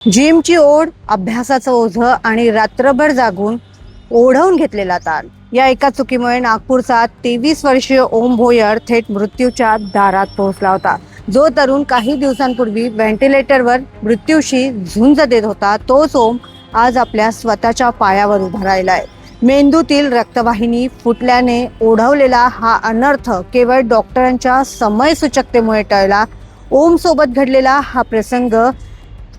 जिमची ओढ, अभ्यासाचं ओझं आणि रात्रभर जागून ओढवून घेतलेला ताण या एका चुकीमुळे नागपूरचा 23 वर्षीय ओम भोयर थेट मृत्यूच्या दारात पोहोचला होता. जो तरुण काही दिवसांपूर्वी व्हेंटिलेटरवर मृत्यूशी झुंज देत होता, तोच ओम आज आपल्या स्वतःच्या पायावर उभा राहिलाय. मेंदूतील रक्तवाहिनी फुटल्याने ओढवलेला हा अनर्थ केवळ डॉक्टरांच्या समयसूचकतेमुळे टळला. ओम सोबत घडलेला हा प्रसंग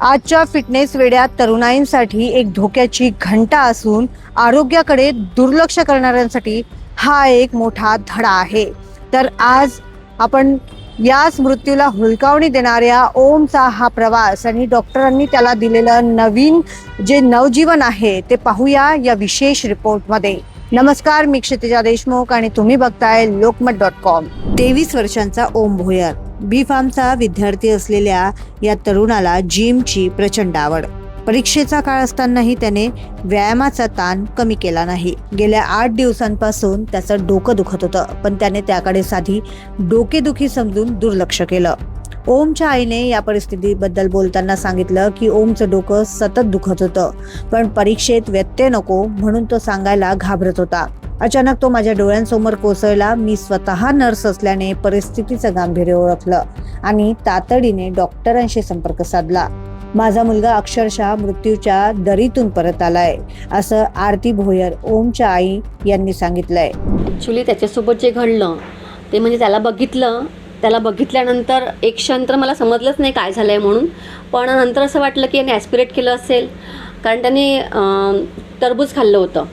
आजच्या फिटनेस वेड्या तरुणाईंसाठी एक धोक्याची घंटा असून आरोग्याकडे दुर्लक्ष करणाऱ्यांसाठी हा एक मोठा धडा आहे. तर आज आपण याच मृत्यूला हुलकावणी देणाऱ्या ओमचा हा प्रवास आणि डॉक्टरांनी त्याला दिलेलं नवीन जे नवजीवन आहे ते पाहूया या विशेष रिपोर्टमध्ये. नमस्कार, मी क्षितिजा देशमुख आणि तुम्ही बघताय लोकमत.com. 23 वर्षांचा ओम भोयर बी फार्मचा विद्यार्थी असलेल्या या तरुणाला जिमची प्रचंड आवड. परीक्षेचा काळ असतानाही त्याने व्यायामाचा ताण कमी केला नाही. गेल्या 8 दिवसांपासून त्याचं डोकं दुखत होतं, पण त्याने त्याकडे साधी डोकेदुखी समजून दुर्लक्ष केलं. ओमच्या आईने या परिस्थितीबद्दल बोलताना सांगितलं की ओमचं डोकं सतत दुखत होतं, पण परीक्षेत व्यत्यय नको म्हणून तो सांगायला घाबरत होता. अचानक तो माझ्या डोळ्यांसमोर कोसळला. मी स्वतः नर्स असल्याने परिस्थितीचं गांभीर्य ओळखलं आणि तातडीने डॉक्टरांशी संपर्क साधला. माझा मुलगा अक्षरशः मृत्यूच्या दरीतून परत आलाय, असं आरती भोयर ओमच्या आई यांनी सांगितलंय. ॲक्च्युली त्याच्यासोबत जे घडलं ते म्हणजे त्याला बघितल्यानंतर एक क्षण तर मला समजलंच नाही काय झालं आहे म्हणून, पण नंतर असं वाटलं की याने ॲस्पिरेट केलं असेल, कारण त्याने टरबूज खाल्लं होतं.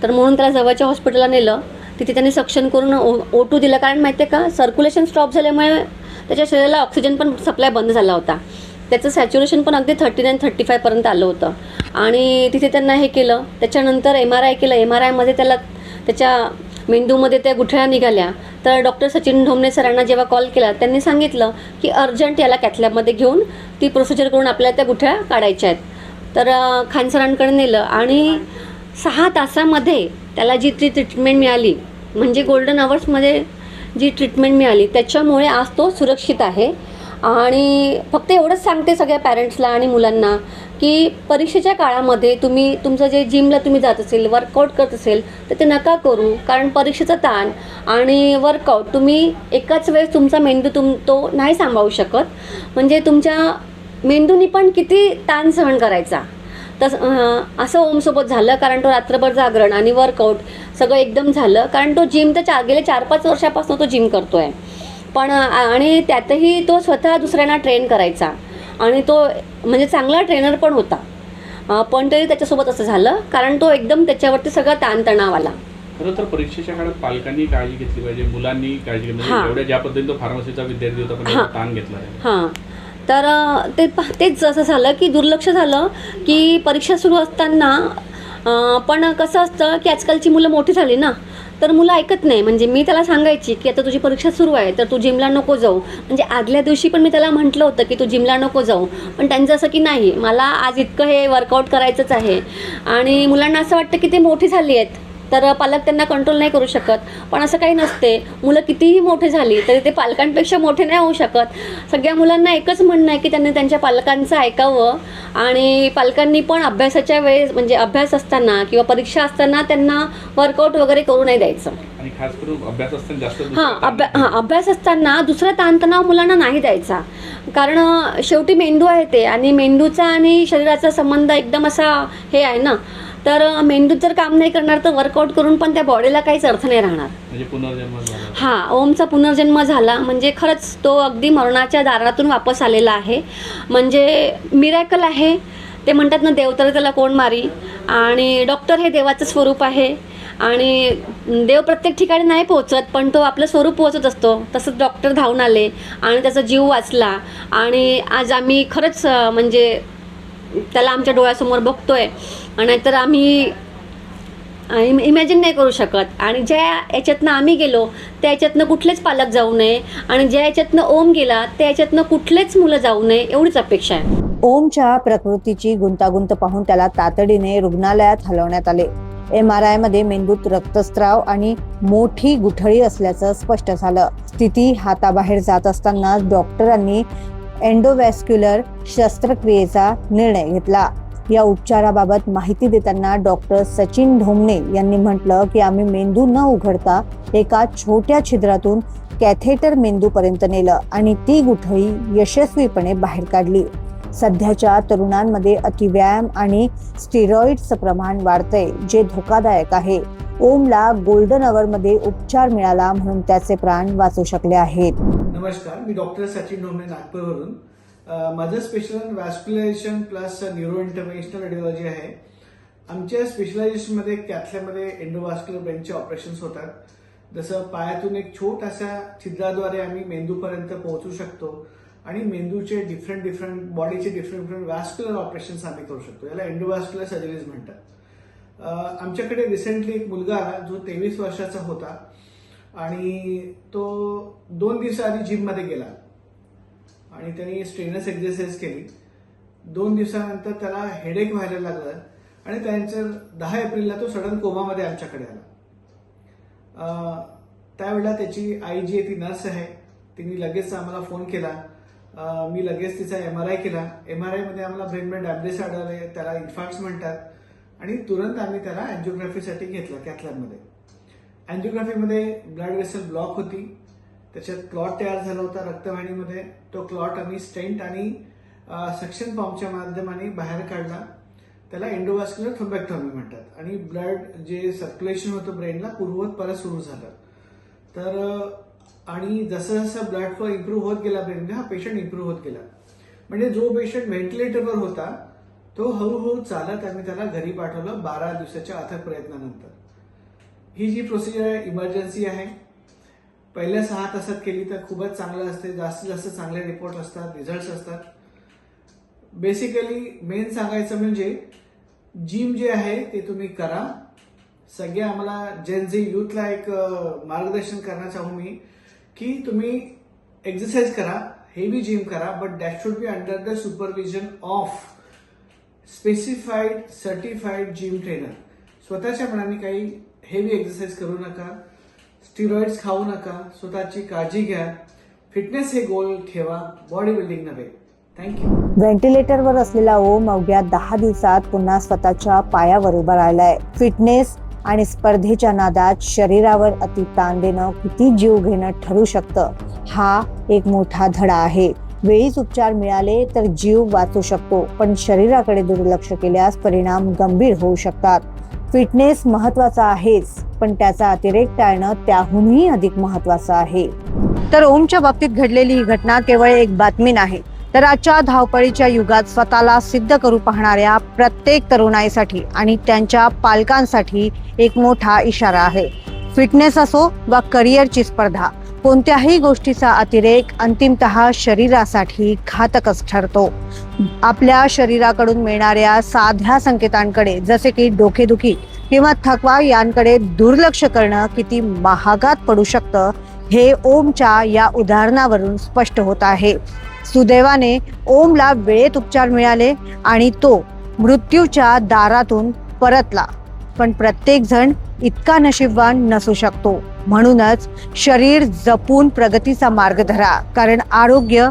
तर म्हणून त्याला जवळच्या हॉस्पिटलला नेलं. तिथे त्यांनी सक्शन करून O2 दिलं, कारण माहिती आहे का, सर्क्युलेशन स्टॉप झाल्यामुळे त्याच्या शरीराला ऑक्सिजन पण सप्लाय बंद झाला होता. त्याचं सॅच्युरेशन पण अगदी 39-35पर्यंत आलं होतं. आणि तिथे त्यांना हे केलं. त्याच्यानंतर MRI केलं. MRIमध्ये त्याच्या मेंदूमध्ये त्या गुठळ्या निघाल्या. तर डॉक्टर सचिन ढोमणे सरांना जेव्हा कॉल केला, त्यांनी सांगितलं की अर्जंट याला कॅथलॅबमध्ये घेऊन ती प्रोसिजर करून आपल्याला त्या गुठळ्या काढायच्या आहेत. तर खान सरांकडे नेलं आणि 6 तासामध्ये त्याला जी ट्रीटमेंट मिळाली, म्हणजे गोल्डन आवर्समध्ये जी ट्रीटमेंट मिळाली, त्याच्यामुळे आज तो सुरक्षित आहे. आणि फक्त एवढंच सांगते सगळ्या पॅरेंट्सला आणि मुलांना की परीक्षेच्या काळामध्ये तुम्ही तुमचं जे जिमला तुम्ही जात असेल, वर्कआउट करत असेल, तर ते नका करू, कारण परीक्षेचा ताण आणि वर्कआउट तुम्ही एकाच वेळेस तुमचा मेंदू तो नाही सांभाळू शकत. म्हणजे तुमच्या मेंदूनी पण किती ताण सहन करायचा. असं ओमसोबत झालं, कारण तो रात्रभर जागरण आणि वर्कआउट सगळं एकदम झालं. कारण तो जिम तर गेले 4-5 वर्षापासून तो जिम करतो आहे, पण आणि त्यातही तो स्वतः दुसऱ्यांना ट्रेन करायचा आणि तो म्हणजे चांगला ट्रेनर पण होता. पण तरी त्याच्यासोबत असं झालं, कारण तो एकदम त्याच्यावरती सगळा ताणतणाव आला. खरं तर परीक्षेच्या काळात पालकांनी काळजी घेतली पाहिजे, मुलांनी काळजी घेतली पाहिजे. एवढ्या ज्या पद्धतीने तो फार्मसीचा विद्यार्थी होता, पण ताण घेतला आहे. हां, तर तेच असं झालं की दुर्लक्ष झालं की परीक्षा सुरू असताना. पण कसं असतं की आजकालची मुलं मोठी झाली ना, तर मुलं ऐकत नाही. म्हणजे मी त्याला सांगायची की आता तुझी परीक्षा सुरू आहे, तर तू जिमला नको जाऊ. म्हणजे आदल्या दिवशी पण मी त्याला म्हटलं होतं की तू जिमला नको जाऊ, पण त्यांचं असं की नाही, मला आज इतकं हे वर्कआउट करायचंच आहे. आणि मुलांना असं वाटतं की ते मोठी झाली आहेत, तर पालक त्यांना कंट्रोल नाही करू शकत. पण असं काही नसते. मुलं कितीही मोठी झाली तरी ते पालकांपेक्षा मोठे नाही होऊ शकत. सगळ्या मुलांना एकच म्हणणं आहे की त्यांनी त्यांच्या पालकांचं ऐकावं आणि पालकांनी पण अभ्यासाच्या वेळेस, म्हणजे अभ्यास असताना किंवा परीक्षा असताना त्यांना वर्कआउट वगैरे करू नाही द्यायचं. आणि खास करून अभ्यास असताना जास्त अभ्यास असताना दुसरा ताणतणाव मुलांना नाही द्यायचा, कारण शेवटी मेंदू आहे ते, आणि मेंदूचा आणि शरीराचा संबंध एकदम असा हे आहे ना. तर मेंदू जर काम नाही करणार तर वर्कआउट करून पण त्या बॉडीला काहीच अर्थ नाही राहणार. म्हणजे पुनर्जन्म झाला. हां, ओमचा पुनर्जन्म झाला. म्हणजे खरंच तो अगदी मरणाच्या दारातून वापस आलेला आहे. म्हणजे मिरॅकल आहे. ते म्हणतात ना, देव तर त्याला कोण मारी, आणि डॉक्टर हे देवाचं स्वरूप आहे. आणि देव प्रत्येक ठिकाणी नाही पोहोचत, पण तो आपलं स्वरूप पोहोचत असतो. तसंच डॉक्टर धावून आले आणि त्याचा जीव वाचला. आणि आज आम्ही खरंच म्हणजे त्याला आमच्या डोळ्यासमोर बघतोय, नाहीतर आम्ही इमॅजिन नाही करू शकत. आणि ज्या याच्यातनं आम्ही गेलो त्या याच्यातनं कुठलेच पालक जाऊ नये, आणि ज्या याच्यातनं ओम गेला त्या याच्यातनं कुठलेच मुलं जाऊ नये, एवढीच अपेक्षा आहे. ओमच्या प्रकृतीची गुंतागुंत पाहून त्याला तातडीने रुग्णालयात हलवण्यात आले. MRI मध्ये मेंदूत रक्तस्राव आणि मोठी गुठळी असल्याचं स्पष्ट झालं. स्थिती हाताबाहेर जात असताना डॉक्टरांनी एंडोव्हॅस्क्युलर शस्त्रक्रियेचा निर्णय घेतला. या उपचाराबाबत माहिती देताना डॉक्टर सचिन ढोमणे यांनी म्हटलं की आम्ही मेंदू न उघडता एका छोट्या छिद्रातून कॅथेटर मेंदूपर्यंत नेलं आणि ती गुठळी यशस्वीपणे बाहेर काढली. सध्याच्या तरुणांमध्ये अतिव्यायाम आणि स्टेरॉइड्सचं प्रमाण वाढतंय, जे धोकादायक आहे. ओमला गोल्डन अवरमध्ये उपचार मिळाला म्हणून त्याचे प्राण वाचू शकले आहेत. नमस्कार, मी डॉक्टर सचिन ढोमणे नागपूरवरून. माझं स्पेशल वॅस्क्युलायझेशन प्लस न्यूरो इंटरव्हेन्शनल रेडिओलॉजी आहे. आमच्या स्पेशलायझेशनमध्ये कॅथल्यामध्ये एंडोव्हास्क्युलर ब्रेनचे ऑपरेशन्स होतात. जसं पायातून एक छोटासा छिद्राद्वारे आम्ही मेंदूपर्यंत पोहोचू शकतो आणि मेंदूचे डिफरंट बॉडीचे डिफरंट वॅस्क्युलर ऑपरेशन्स आम्ही करू शकतो. याला एंडोव्हास्क्युलर सर्जरीज म्हणतात. आमच्याकडे रिसेंटली एक मुलगा आला जो 23 वर्षाचा होता आणि तो 2 दिवसाआधी जिममध्ये गेला आणि त्यांनी स्ट्रेनर्स एक्सरसाइज केली. 2 दिवसानंतर त्याला हेडेक व्हायला लागलं आणि त्यानंतर 10 एप्रिलला तो सडन कोमामध्ये आमच्याकडे आला. त्यावेळेला त्याची आई जी आहे ती नर्स आहे, तिने लगेच आम्हाला फोन केला. मी लगेच तिचा MRI केला. MRI मध्ये आम्हाला ब्रेन डॅमेज आढळले, त्याला इन्फार्क्ट्स म्हणतात आणि तुरंत आम्ही त्याला अँजिओग्राफीसाठी घेतलं कॅथलॅबमध्ये. अँजिओग्राफीमध्ये ब्लड वेसल ब्लॉक होती, त्याच्यात क्लॉट तयार झाला होता रक्तवाहिनीमध्ये. तो क्लॉट आम्ही स्टेंट आणि सक्शन पंपच्या माध्यमाने बाहेर काढला. त्याला एंडोव्हास्क्युलर थ्रोम्बेक्टॉमी म्हणतात आणि ब्लड जे सर्क्युलेशन होतं ब्रेनला पूर्ववत परत सुरू झालं. तर आणि जसं जसं ब्लड फ्लो इम्प्रूव्ह होत गेला ब्रेनमध्ये, हा पेशंट इम्प्रूव्ह होत गेला. म्हणजे जो पेशंट व्हेंटिलेटरवर होता तो हळूहळू चालत आम्ही त्याला घरी पाठवलं 12 दिवसाच्या अथक प्रयत्नानंतर. ही जी प्रोसिजर आहे इमर्जन्सी आहे. पहिल्या 6 तासात केली तर खूपच चांगलं असते. जास्तीत जास्त चांगले रिपोर्ट असतात, रिझल्ट असतात. बेसिकली मेन सांगायचं म्हणजे जिम जे आहे ते तुम्ही करा. सगळे आम्हाला जे यूथला एक मार्गदर्शन करण्यास चाहू मी की तुम्ही एक्सरसाइज करा, हेवी जिम करा, but that should be under the supervision of specified certified gym trainer. स्वतःच्या मनाने काही हेवी एक्सरसाइज करू नका, स्टिरॉइड्स खाऊ नका, स्वतःची काळजी घ्या. फिटनेस हे गोल ठेवा, बॉडी बिल्डिंग नव्हे. थँक्यू. व्हेंटिलेटरवर असलेला ओम अवघ्या 10 दिवसात पुन्हा स्वतःच्या पायावर उभा राहिलाय. फिटनेस आणि स्पर्धेच्या नादात शरीरावर अति ताण देणं किती जीव घेणं ठरू शकतं, हा एक मोठा धडा आहे. वेळीच उपचार मिळाले तर जीव वाचू शकतो, पण शरीराकडे दुर्लक्ष केल्यास परिणाम गंभीर होऊ शकतात. फिटनेस महत्वाचा आहेच, पण त्याचा अतिरेक टाळणं त्याहूनही अधिक महत्वाचं आहे. तर ओमच्या बाबतीत घडलेली ही घटना केवळ एक बातमी नाही, तर आजच्या धावपळीच्या युगात स्वतःला सिद्ध करू पाहणाऱ्या प्रत्येक तरुणाईसाठी आणि त्यांच्या पालकांसाठी एक मोठा इशारा आहे. फिटनेस असो वा करिअरची स्पर्धा, कोणत्याही गोष्टीचा अतिरेक अंतिमतः शरीरासाठी घातकच ठरतो. आपल्या शरीराकडून मिळणाऱ्या साध्या संकेतांकडे जसे की डोकेदुखी किंवा थकवा यांकडे दुर्लक्ष करणं किती महागात पडू शकतं हे ओमच्या या उदाहरणावरून स्पष्ट होत आहे. सुदैवाने ओमला वेळेत उपचार मिळाले आणि तो मृत्यूच्या दारातून परतला. पण प्रत्येक जण इतका नशीबवान नसू शकतो. म्हणूनच शरीर जपून प्रगतीचा मार्ग धरा, कारण आरोग्य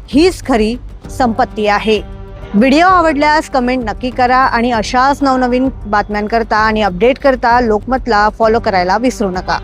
हीच खरी संपत्ती आहे. व्हिडिओ आवडल्यास कमेंट नक्की करा आणि अशाच नवनवीन बातम्यांकरता आणि अपडेट करता लोकमतला फॉलो करायला विसरू नका.